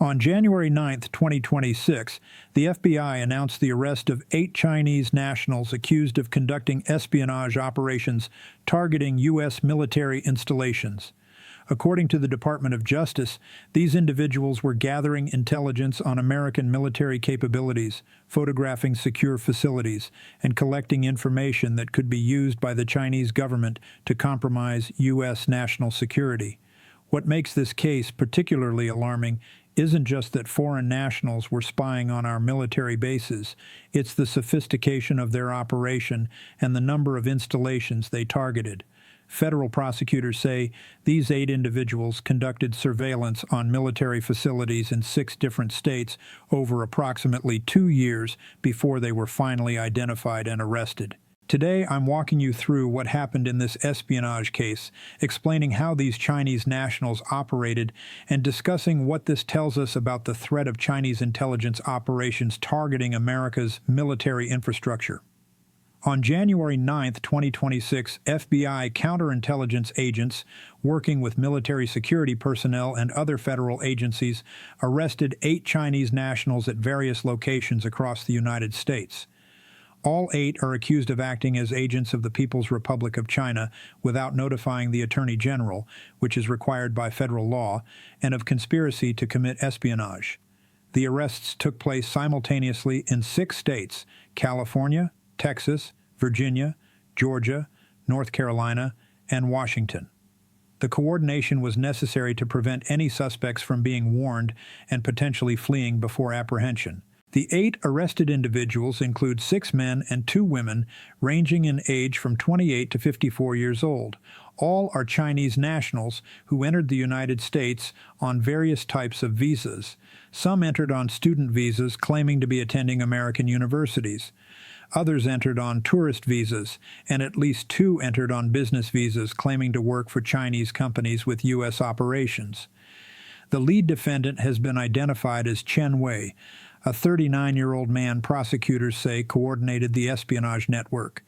On January 9, 2026, the FBI announced the arrest of 8 Chinese nationals accused of conducting espionage operations targeting U.S. military installations. According to the Department of Justice, these individuals were gathering intelligence on American military capabilities, photographing secure facilities, and collecting information that could be used by the Chinese government to compromise U.S. national security. What makes this case particularly alarming isn't just that foreign nationals were spying on our military bases, it's the sophistication of their operation and the number of installations they targeted. Federal prosecutors say these 8 individuals conducted surveillance on military facilities in 6 different states over approximately 2 years before they were finally identified and arrested. Today, I'm walking you through what happened in this espionage case, explaining how these Chinese nationals operated, and discussing what this tells us about the threat of Chinese intelligence operations targeting America's military infrastructure. On January 9, 2026, FBI counterintelligence agents, working with military security personnel and other federal agencies, arrested 8 Chinese nationals at various locations across the United States. All 8 are accused of acting as agents of the People's Republic of China without notifying the Attorney General, which is required by federal law, and of conspiracy to commit espionage. The arrests took place simultaneously in 6 states: California, Texas, Virginia, Georgia, North Carolina, and Washington. The coordination was necessary to prevent any suspects from being warned and potentially fleeing before apprehension. The 8 arrested individuals include 6 men and 2 women, ranging in age from 28 to 54 years old. All are Chinese nationals who entered the United States on various types of visas. Some entered on student visas claiming to be attending American universities. Others entered on tourist visas, and at least 2 entered on business visas claiming to work for Chinese companies with U.S. operations. The lead defendant has been identified as Chen Wei, a 39-year-old man prosecutors say coordinated the espionage network.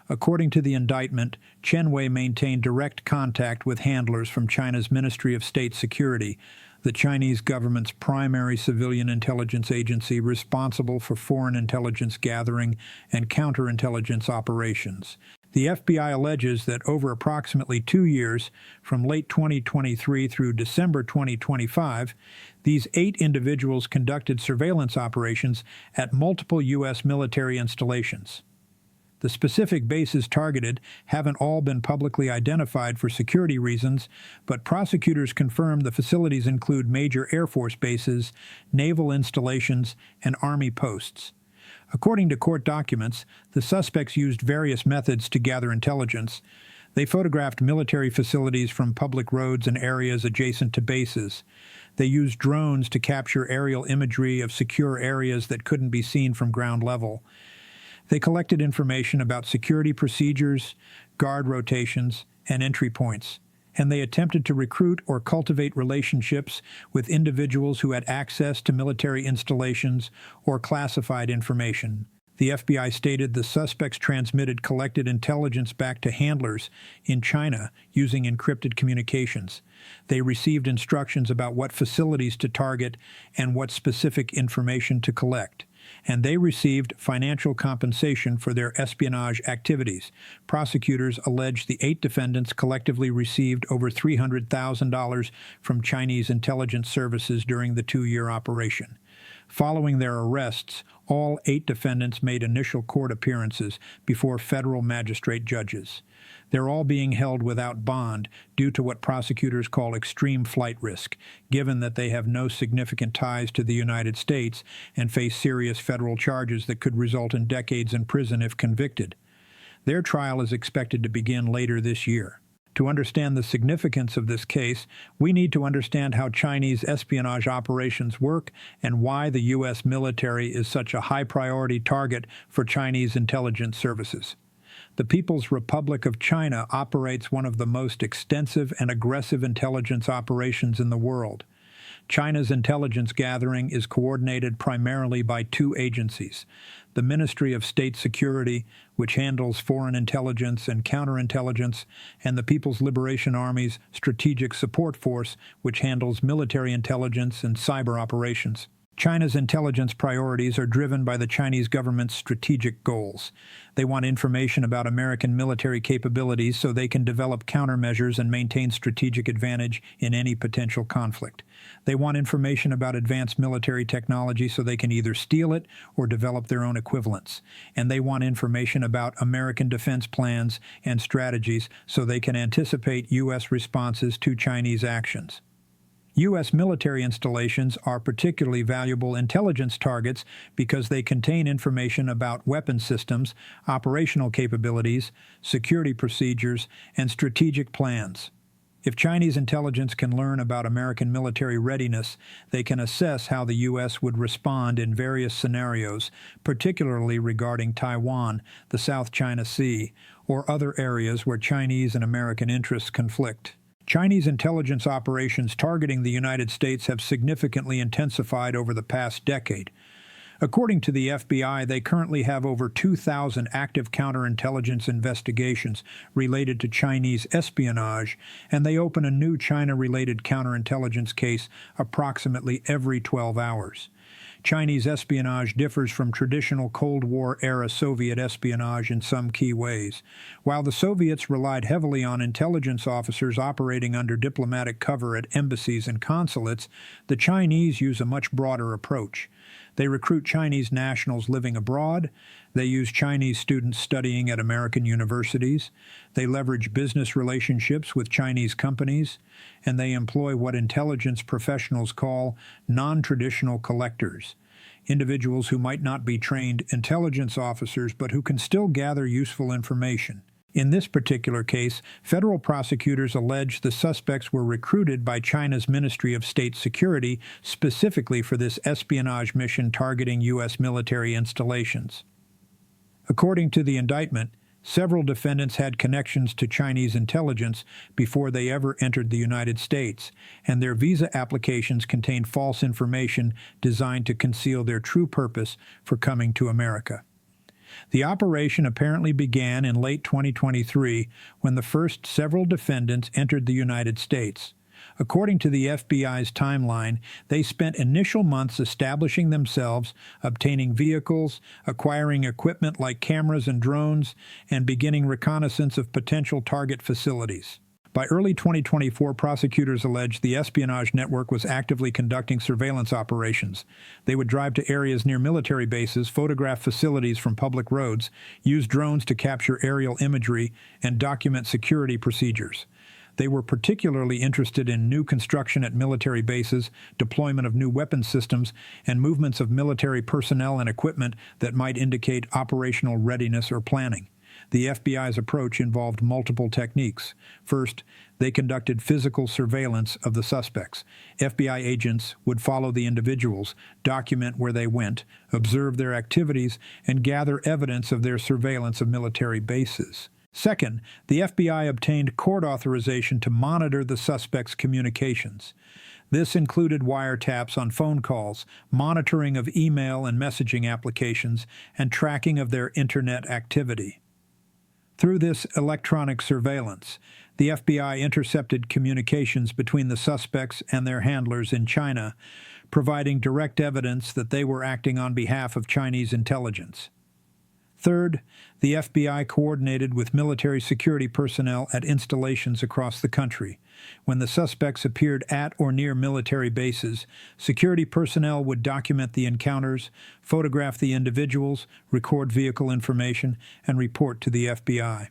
According to the indictment, Chen Wei maintained direct contact with handlers from China's Ministry of State Security, the Chinese government's primary civilian intelligence agency responsible for foreign intelligence gathering and counterintelligence operations. The FBI alleges that over approximately 2 years, from late 2023 through December 2025, these 8 individuals conducted surveillance operations at multiple U.S. military installations. The specific bases targeted haven't all been publicly identified for security reasons, but prosecutors confirm the facilities include major Air Force bases, naval installations, and Army posts. According to court documents, the suspects used various methods to gather intelligence. They photographed military facilities from public roads and areas adjacent to bases. They used drones to capture aerial imagery of secure areas that couldn't be seen from ground level. They collected information about security procedures, guard rotations, and entry points, and they attempted to recruit or cultivate relationships with individuals who had access to military installations or classified information. The FBI stated the suspects transmitted collected intelligence back to handlers in China using encrypted communications. They received instructions about what facilities to target and what specific information to collect. And they received financial compensation for their espionage activities. Prosecutors allege the 8 defendants collectively received over $300,000 from Chinese intelligence services during the 2-year operation. Following their arrests, all 8 defendants made initial court appearances before federal magistrate judges. They're all being held without bond due to what prosecutors call extreme flight risk, given that they have no significant ties to the United States and face serious federal charges that could result in decades in prison if convicted. Their trial is expected to begin later this year. To understand the significance of this case, we need to understand how Chinese espionage operations work and why the U.S. military is such a high-priority target for Chinese intelligence services. The People's Republic of China operates one of the most extensive and aggressive intelligence operations in the world. China's intelligence gathering is coordinated primarily by two agencies: the Ministry of State Security, which handles foreign intelligence and counterintelligence, and the People's Liberation Army's Strategic Support Force, which handles military intelligence and cyber operations. China's intelligence priorities are driven by the Chinese government's strategic goals. They want information about American military capabilities so they can develop countermeasures and maintain strategic advantage in any potential conflict. They want information about advanced military technology so they can either steal it or develop their own equivalents. And they want information about American defense plans and strategies so they can anticipate U.S. responses to Chinese actions. U.S. military installations are particularly valuable intelligence targets because they contain information about weapon systems, operational capabilities, security procedures, and strategic plans. If Chinese intelligence can learn about American military readiness, they can assess how the U.S. would respond in various scenarios, particularly regarding Taiwan, the South China Sea, or other areas where Chinese and American interests conflict. Chinese intelligence operations targeting the United States have significantly intensified over the past decade. According to the FBI, they currently have over 2,000 active counterintelligence investigations related to Chinese espionage, and they open a new China-related counterintelligence case approximately every 12 hours. Chinese espionage differs from traditional Cold War-era Soviet espionage in some key ways. While the Soviets relied heavily on intelligence officers operating under diplomatic cover at embassies and consulates, the Chinese use a much broader approach. They recruit Chinese nationals living abroad, they use Chinese students studying at American universities, they leverage business relationships with Chinese companies, and they employ what intelligence professionals call non-traditional collectors, individuals who might not be trained intelligence officers but who can still gather useful information. In this particular case, federal prosecutors allege the suspects were recruited by China's Ministry of State Security specifically for this espionage mission targeting U.S. military installations. According to the indictment, several defendants had connections to Chinese intelligence before they ever entered the United States, and their visa applications contained false information designed to conceal their true purpose for coming to America. The operation apparently began in late 2023 when the first several defendants entered the United States. According to the FBI's timeline, they spent initial months establishing themselves, obtaining vehicles, acquiring equipment like cameras and drones, and beginning reconnaissance of potential target facilities. By early 2024, prosecutors alleged the espionage network was actively conducting surveillance operations. They would drive to areas near military bases, photograph facilities from public roads, use drones to capture aerial imagery, and document security procedures. They were particularly interested in new construction at military bases, deployment of new weapon systems, and movements of military personnel and equipment that might indicate operational readiness or planning. The FBI's approach involved multiple techniques. First, they conducted physical surveillance of the suspects. FBI agents would follow the individuals, document where they went, observe their activities, and gather evidence of their surveillance of military bases. Second, the FBI obtained court authorization to monitor the suspects' communications. This included wiretaps on phone calls, monitoring of email and messaging applications, and tracking of their internet activity. Through this electronic surveillance, the FBI intercepted communications between the suspects and their handlers in China, providing direct evidence that they were acting on behalf of Chinese intelligence. Third, the FBI coordinated with military security personnel at installations across the country. When the suspects appeared at or near military bases, security personnel would document the encounters, photograph the individuals, record vehicle information, and report to the FBI.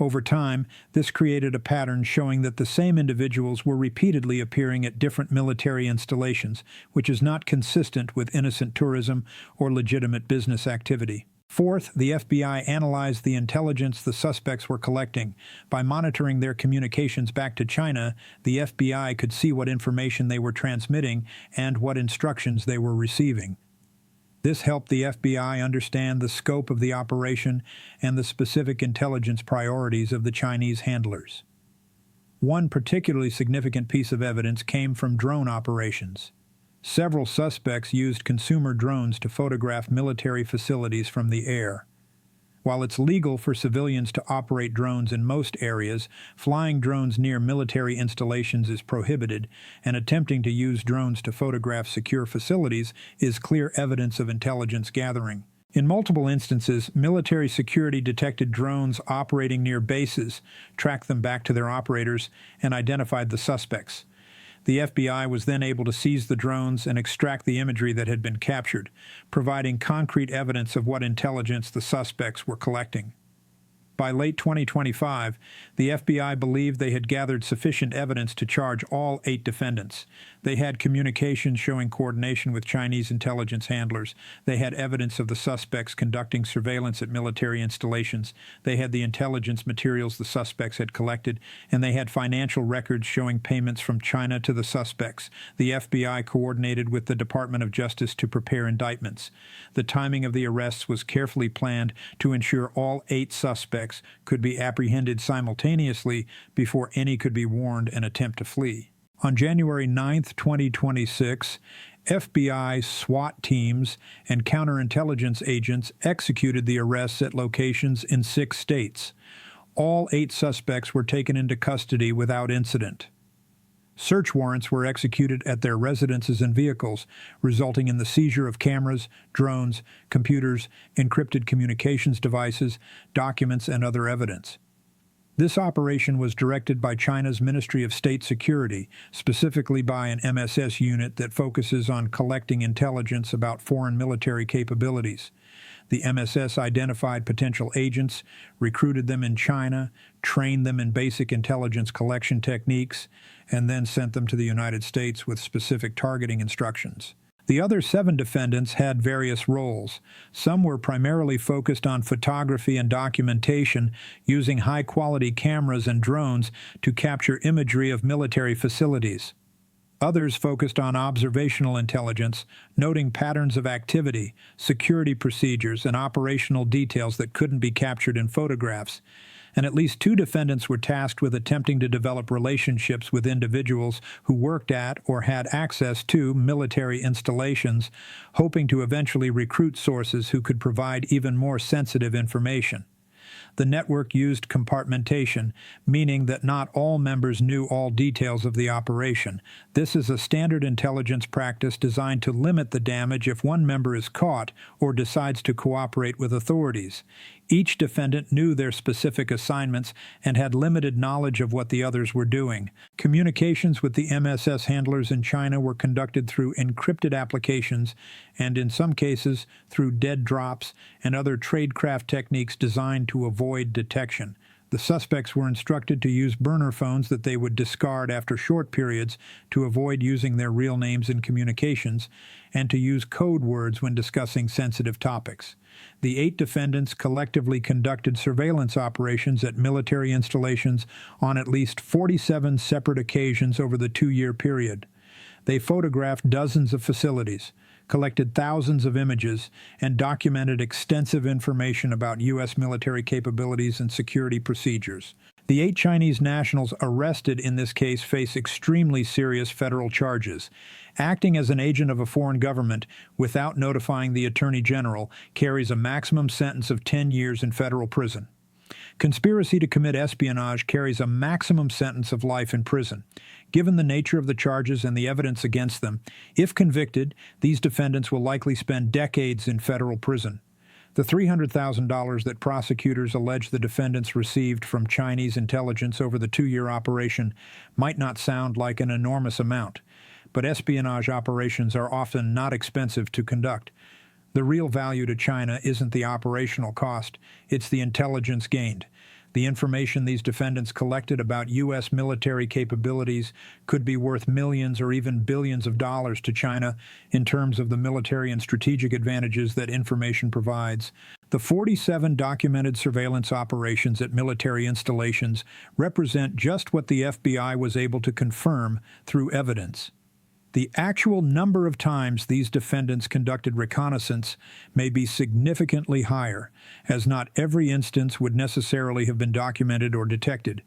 Over time, this created a pattern showing that the same individuals were repeatedly appearing at different military installations, which is not consistent with innocent tourism or legitimate business activity. Fourth, the FBI analyzed the intelligence the suspects were collecting. By monitoring their communications back to China, the FBI could see what information they were transmitting and what instructions they were receiving. This helped the FBI understand the scope of the operation and the specific intelligence priorities of the Chinese handlers. One particularly significant piece of evidence came from drone operations. Several suspects used consumer drones to photograph military facilities from the air. While it's legal for civilians to operate drones in most areas, flying drones near military installations is prohibited, and attempting to use drones to photograph secure facilities is clear evidence of intelligence gathering. In multiple instances, military security detected drones operating near bases, tracked them back to their operators, and identified the suspects. The FBI was then able to seize the drones and extract the imagery that had been captured, providing concrete evidence of what intelligence the suspects were collecting. By late 2025, the FBI believed they had gathered sufficient evidence to charge all 8 defendants. They had communications showing coordination with Chinese intelligence handlers. They had evidence of the suspects conducting surveillance at military installations. They had the intelligence materials the suspects had collected, and they had financial records showing payments from China to the suspects. The FBI coordinated with the Department of Justice to prepare indictments. The timing of the arrests was carefully planned to ensure all 8 suspects could be apprehended simultaneously before any could be warned and attempt to flee. On January 9, 2026, FBI SWAT teams and counterintelligence agents executed the arrests at locations in 6 states. All 8 suspects were taken into custody without incident. Search warrants were executed at their residences and vehicles, resulting in the seizure of cameras, drones, computers, encrypted communications devices, documents, and other evidence. This operation was directed by China's Ministry of State Security, specifically by an MSS unit that focuses on collecting intelligence about foreign military capabilities. The MSS identified potential agents, recruited them in China, trained them in basic intelligence collection techniques, and then sent them to the United States with specific targeting instructions. The other 7 defendants had various roles. Some were primarily focused on photography and documentation, using high-quality cameras and drones to capture imagery of military facilities. Others focused on observational intelligence, noting patterns of activity, security procedures, and operational details that couldn't be captured in photographs. And at least 2 defendants were tasked with attempting to develop relationships with individuals who worked at or had access to military installations, hoping to eventually recruit sources who could provide even more sensitive information. The network used compartmentation, meaning that not all members knew all details of the operation. This is a standard intelligence practice designed to limit the damage if one member is caught or decides to cooperate with authorities. Each defendant knew their specific assignments and had limited knowledge of what the others were doing. Communications with the MSS handlers in China were conducted through encrypted applications and, in some cases, through dead drops and other tradecraft techniques designed to avoid detection. The suspects were instructed to use burner phones that they would discard after short periods to avoid using their real names in communications, and to use code words when discussing sensitive topics. The 8 defendants collectively conducted surveillance operations at military installations on at least 47 separate occasions over the 2-year period. They photographed dozens of facilities, collected thousands of images, and documented extensive information about U.S. military capabilities and security procedures. The 8 Chinese nationals arrested in this case face extremely serious federal charges. Acting as an agent of a foreign government without notifying the Attorney General carries a maximum sentence of 10 years in federal prison. Conspiracy to commit espionage carries a maximum sentence of life in prison. Given the nature of the charges and the evidence against them, if convicted, these defendants will likely spend decades in federal prison. The $300,000 that prosecutors allege the defendants received from Chinese intelligence over the 2-year operation might not sound like an enormous amount, but espionage operations are often not expensive to conduct. The real value to China isn't the operational cost, it's the intelligence gained. The information these defendants collected about U.S. military capabilities could be worth millions or even billions of dollars to China in terms of the military and strategic advantages that information provides. The 47 documented surveillance operations at military installations represent just what the FBI was able to confirm through evidence. The actual number of times these defendants conducted reconnaissance may be significantly higher, as not every instance would necessarily have been documented or detected.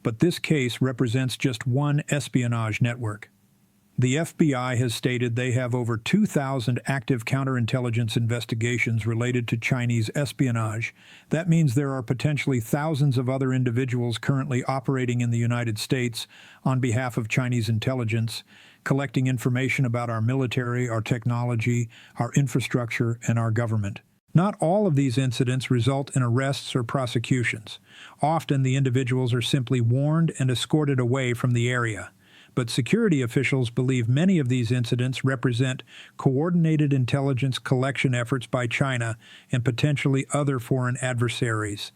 But this case represents just one espionage network. The FBI has stated they have over 2,000 active counterintelligence investigations related to Chinese espionage. That means there are potentially thousands of other individuals currently operating in the United States on behalf of Chinese intelligence, collecting information about our military, our technology, our infrastructure, and our government. Not all of these incidents result in arrests or prosecutions. Often the individuals are simply warned and escorted away from the area. But security officials believe many of these incidents represent coordinated intelligence collection efforts by China and potentially other foreign adversaries.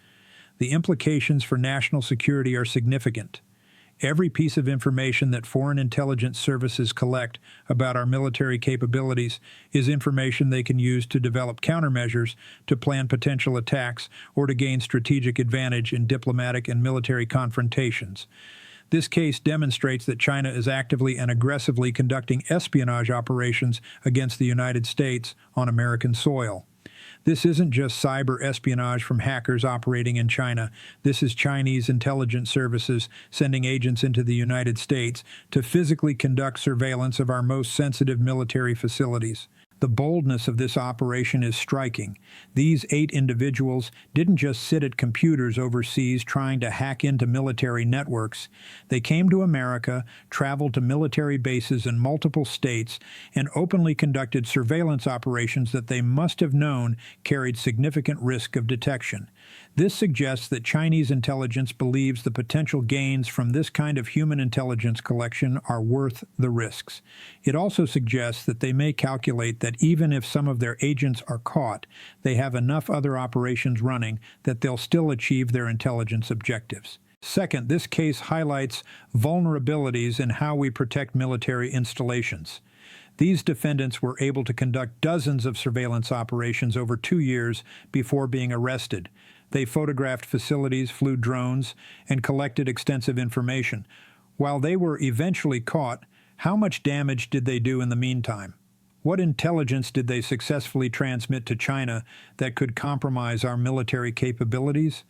The implications for national security are significant. Every piece of information that foreign intelligence services collect about our military capabilities is information they can use to develop countermeasures, to plan potential attacks, or to gain strategic advantage in diplomatic and military confrontations. This case demonstrates that China is actively and aggressively conducting espionage operations against the United States on American soil. This isn't just cyber espionage from hackers operating in China. This is Chinese intelligence services sending agents into the United States to physically conduct surveillance of our most sensitive military facilities. The boldness of this operation is striking. These 8 individuals didn't just sit at computers overseas trying to hack into military networks. They came to America, traveled to military bases in multiple states, and openly conducted surveillance operations that they must have known carried significant risk of detection. This suggests that Chinese intelligence believes the potential gains from this kind of human intelligence collection are worth the risks. It also suggests that they may calculate that even if some of their agents are caught, they have enough other operations running that they'll still achieve their intelligence objectives. Second, this case highlights vulnerabilities in how we protect military installations. These defendants were able to conduct dozens of surveillance operations over 2 years before being arrested. They photographed facilities, flew drones, and collected extensive information. While they were eventually caught, how much damage did they do in the meantime? What intelligence did they successfully transmit to China that could compromise our military capabilities?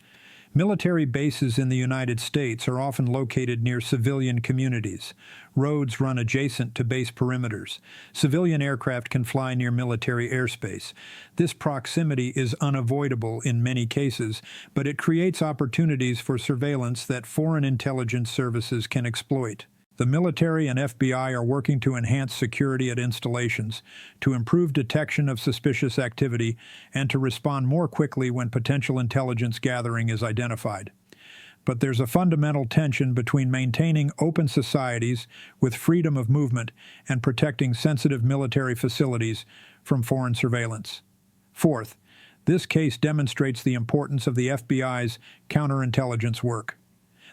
Military bases in the United States are often located near civilian communities. Roads run adjacent to base perimeters. Civilian aircraft can fly near military airspace. This proximity is unavoidable in many cases, but it creates opportunities for surveillance that foreign intelligence services can exploit. The military and FBI are working to enhance security at installations, to improve detection of suspicious activity, and to respond more quickly when potential intelligence gathering is identified. But there's a fundamental tension between maintaining open societies with freedom of movement and protecting sensitive military facilities from foreign surveillance. Fourth, this case demonstrates the importance of the FBI's counterintelligence work.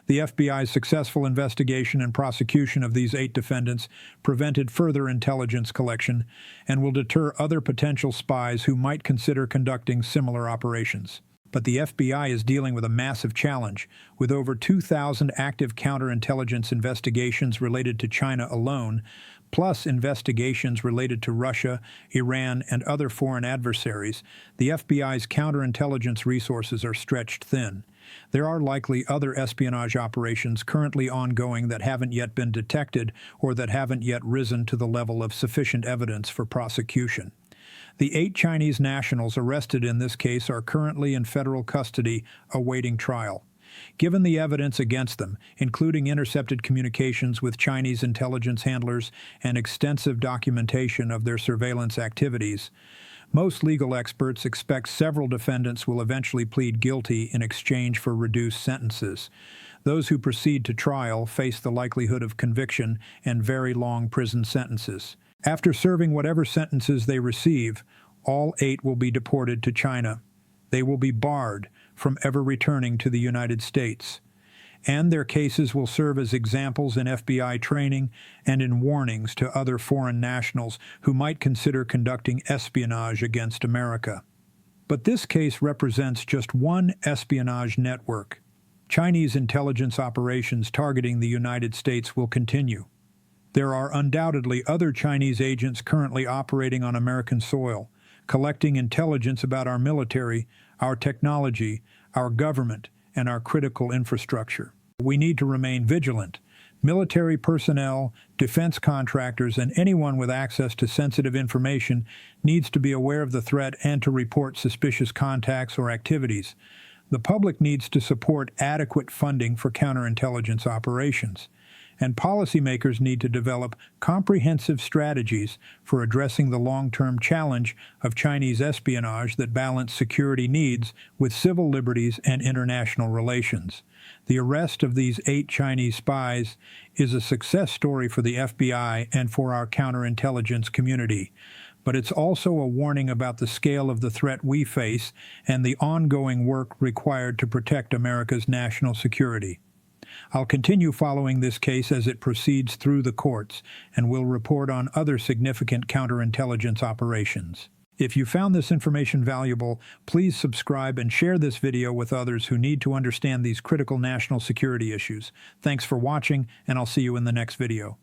The FBI's successful investigation and prosecution of these 8 defendants prevented further intelligence collection and will deter other potential spies who might consider conducting similar operations. But the FBI is dealing with a massive challenge, with over 2,000 active counterintelligence investigations related to China alone, plus investigations related to Russia, Iran, and other foreign adversaries. The FBI's counterintelligence resources are stretched thin. There are likely other espionage operations currently ongoing that haven't yet been detected or that haven't yet risen to the level of sufficient evidence for prosecution. The 8 Chinese nationals arrested in this case are currently in federal custody awaiting trial. Given the evidence against them, including intercepted communications with Chinese intelligence handlers and extensive documentation of their surveillance activities, most legal experts expect several defendants will eventually plead guilty in exchange for reduced sentences. Those who proceed to trial face the likelihood of conviction and very long prison sentences. After serving whatever sentences they receive, all 8 will be deported to China. They will be barred from ever returning to the United States. And their cases will serve as examples in FBI training and in warnings to other foreign nationals who might consider conducting espionage against America. But this case represents just one espionage network. Chinese intelligence operations targeting the United States will continue. There are undoubtedly other Chinese agents currently operating on American soil, collecting intelligence about our military, our technology, our government, and our critical infrastructure. We need to remain vigilant. Military personnel, defense contractors, and anyone with access to sensitive information needs to be aware of the threat and to report suspicious contacts or activities. The public needs to support adequate funding for counterintelligence operations. And policymakers need to develop comprehensive strategies for addressing the long-term challenge of Chinese espionage that balance security needs with civil liberties and international relations. The arrest of these 8 Chinese spies is a success story for the FBI and for our counterintelligence community. But it's also a warning about the scale of the threat we face and the ongoing work required to protect America's national security. I'll continue following this case as it proceeds through the courts, and will report on other significant counterintelligence operations. If you found this information valuable, please subscribe and share this video with others who need to understand these critical national security issues. Thanks for watching, and I'll see you in the next video.